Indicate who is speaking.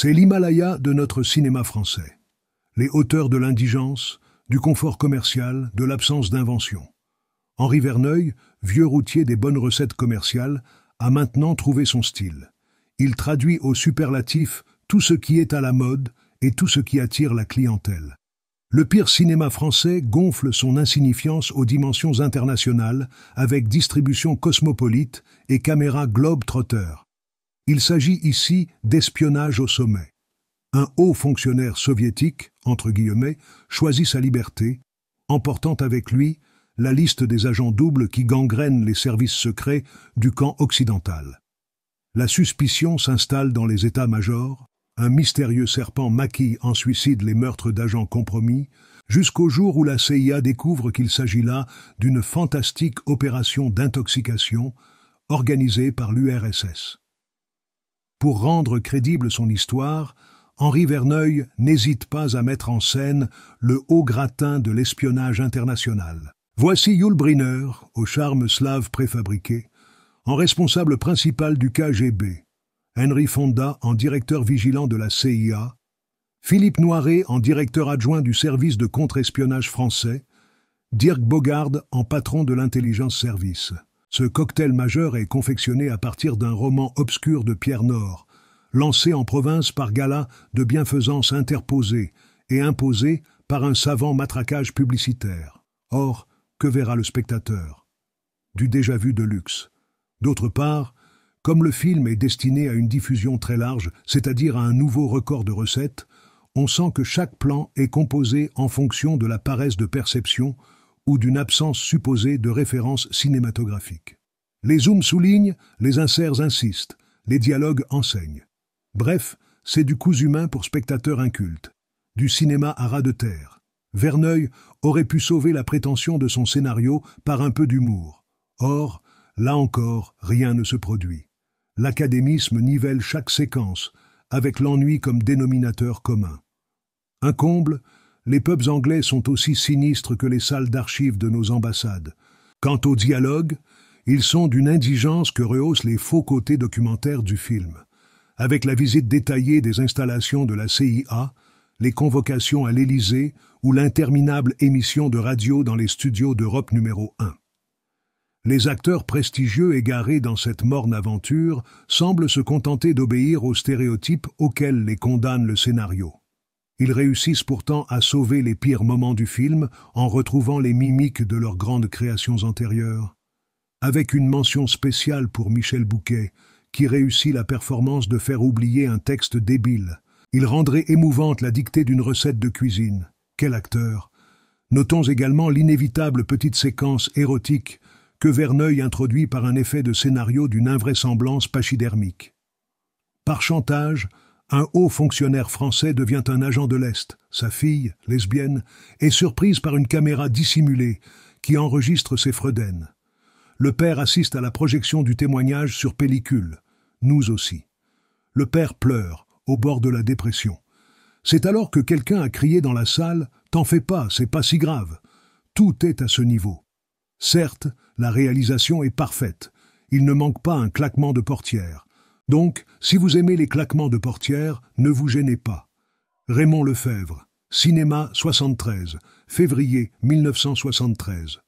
Speaker 1: C'est l'Himalaya de notre cinéma français. Les hauteurs de l'indigence, du confort commercial, de l'absence d'invention. Henri Verneuil, vieux routier des bonnes recettes commerciales, a maintenant trouvé son style. Il traduit au superlatif tout ce qui est à la mode et tout ce qui attire la clientèle. Le pire cinéma français gonfle son insignifiance aux dimensions internationales avec distribution cosmopolite et caméra globe-trotter. Il s'agit ici d'espionnage au sommet. Un haut fonctionnaire soviétique, entre guillemets, choisit sa liberté, emportant avec lui la liste des agents doubles qui gangrènent les services secrets du camp occidental. La suspicion s'installe dans les états-majors, un mystérieux serpent maquille en suicide les meurtres d'agents compromis, jusqu'au jour où la CIA découvre qu'il s'agit là d'une fantastique opération d'intoxication organisée par l'URSS. Pour rendre crédible son histoire, Henri Verneuil n'hésite pas à mettre en scène le haut gratin de l'espionnage international. Voici Yul Brynner, au charme slave préfabriqué, en responsable principal du KGB, Henry Fonda en directeur vigilant de la CIA, Philippe Noiret en directeur adjoint du service de contre-espionnage français, Dirk Bogarde en patron de l'intelligence service. Ce cocktail majeur est confectionné à partir d'un roman obscur de Pierre Nord, lancé en province par gala de bienfaisance interposée et imposé par un savant matraquage publicitaire. Or, que verra le spectateur? Du déjà-vu de luxe. D'autre part, comme le film est destiné à une diffusion très large, c'est-à-dire à un nouveau record de recettes, on sent que chaque plan est composé en fonction de la paresse de perception ou d'une absence supposée de référence cinématographique. Les zooms soulignent, les inserts insistent, les dialogues enseignent. Bref, c'est du cousu main pour spectateurs incultes, du cinéma à ras de terre. Verneuil aurait pu sauver la prétention de son scénario par un peu d'humour. Or, là encore, rien ne se produit. L'académisme nivelle chaque séquence, avec l'ennui comme dénominateur commun. Un comble, les pubs anglais sont aussi sinistres que les salles d'archives de nos ambassades. Quant aux dialogues, ils sont d'une indigence que rehaussent les faux côtés documentaires du film. Avec la visite détaillée des installations de la CIA, les convocations à l'Élysée ou l'interminable émission de radio dans les studios d'Europe numéro 1. Les acteurs prestigieux égarés dans cette morne aventure semblent se contenter d'obéir aux stéréotypes auxquels les condamne le scénario. Ils réussissent pourtant à sauver les pires moments du film en retrouvant les mimiques de leurs grandes créations antérieures. Avec une mention spéciale pour Michel Bouquet, qui réussit la performance de faire oublier un texte débile. Il rendrait émouvante la dictée d'une recette de cuisine. Quel acteur! Notons également l'inévitable petite séquence érotique que Verneuil introduit par un effet de scénario d'une invraisemblance pachydermique. Par chantage, un haut fonctionnaire français devient un agent de l'Est. Sa fille, lesbienne, est surprise par une caméra dissimulée qui enregistre ses fredaines. Le père assiste à la projection du témoignage sur pellicule. Nous aussi. Le père pleure, au bord de la dépression. C'est alors que quelqu'un a crié dans la salle « T'en fais pas, c'est pas si grave ». Tout est à ce niveau. Certes, la réalisation est parfaite. Il ne manque pas un claquement de portière. Donc, si vous aimez les claquements de portière, ne vous gênez pas. Raymond Lefebvre, Cinéma 73, février 1973.